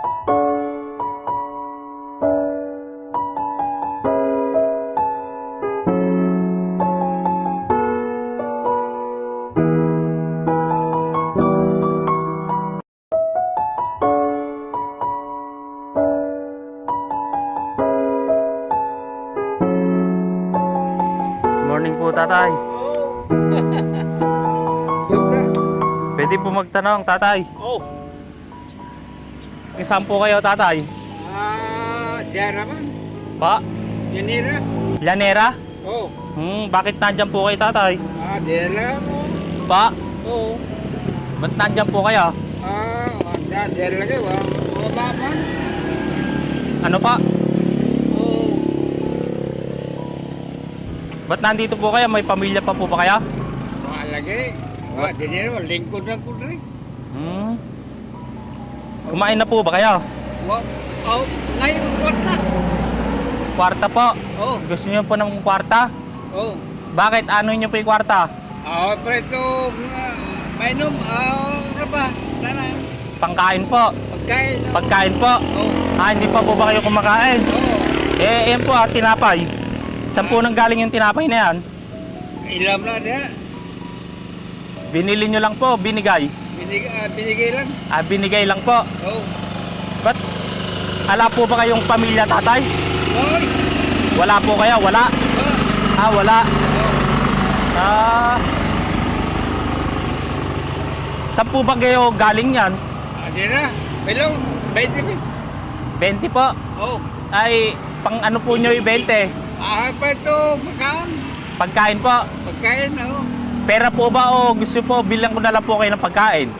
Morning po, tatay. Pwede po magtanong, tatay. Oh. Saan po kayo, tatay? Diyan naman. Pa? Yanira. Llanera? Oh. Bakit nandyan po kayo, tatay? Diyan lang mo. Pa? Oh. Ba't nandyan po kayo? Diyan lang kayo. Wala man. Ano pa? Oh. Ba't nandito po kayo? May pamilya pa po ba kayo? Wala lagi. Diyan naman. Lingkod lang ko rin. Kumain na po ba kayo? Oh. Ngayon ko na. Kwarta po? Oh. Gusto niyo po ng kwarta? Oh. Bakit? Ano niyo po yung kwarta? Preto. Mainom. Ano ba? Sana. Pangkain po? Pagkain. Pagkain po? Oh. Hindi pa po ba kayo kumakain? Oh. Yan po tinapay. Saan po nang galing yung tinapay na yan? Ilam na niya. Binili nyo lang po, binigay? Binigay lang. Binigay lang po. Oh. Ba't ala po ba kayong pamilya, tatay? Oy. Wala po kayo, wala? Oh. Wala. Oh. Saan po ba kayo galing yan? Di na. Belong. 20. 20 po? Oh. Ay, pang ano po nyo yung 20? Pa ito. Makaon. Pagkain po? Pagkain. Oh. Pera po ba o gusto po bilang ko na lang po kayo ng pagkain?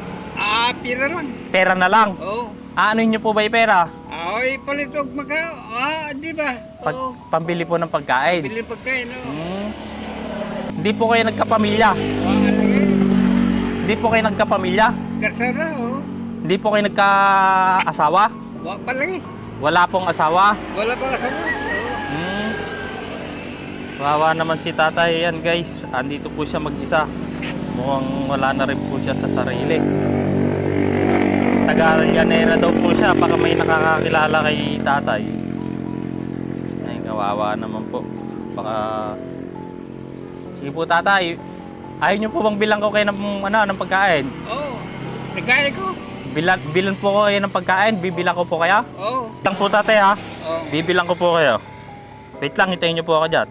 Pira lang. Pera na lang? Oh. Ano nyo po ba yung pera? Oy, palitog makaon. Di ba? Oh. Pambili po ng pagkain? Bili pagkain. Oh. Hindi po kayo nagkapamilya? Wala lagi. Hindi po kayo nagkapamilya? Kasara. Oh. Hindi po kayo nagka-asawa? Wala pa lagi. Wala pong asawa? Wala pa kasama. Oh. Wawa naman si tatay yan, guys. Andito po siya mag-isa. Mukhang wala na rin po siya sa sarili. Taga Llanera daw po siya. Baka may nakakakilala kay tatay. Ay, kawawa naman po. Baka... Sige po, tatay. Ayaw niyo po bang bilang ko kayo ng pagkain? Oh. Nagkaya ko. Bilan po ko kayo ng pagkain. Bibilang ko po kaya? Oh. Lang po, tatay, ha? Oh. Bibilang ko po kayo. Wait lang, hintayin niyo po ako dyan.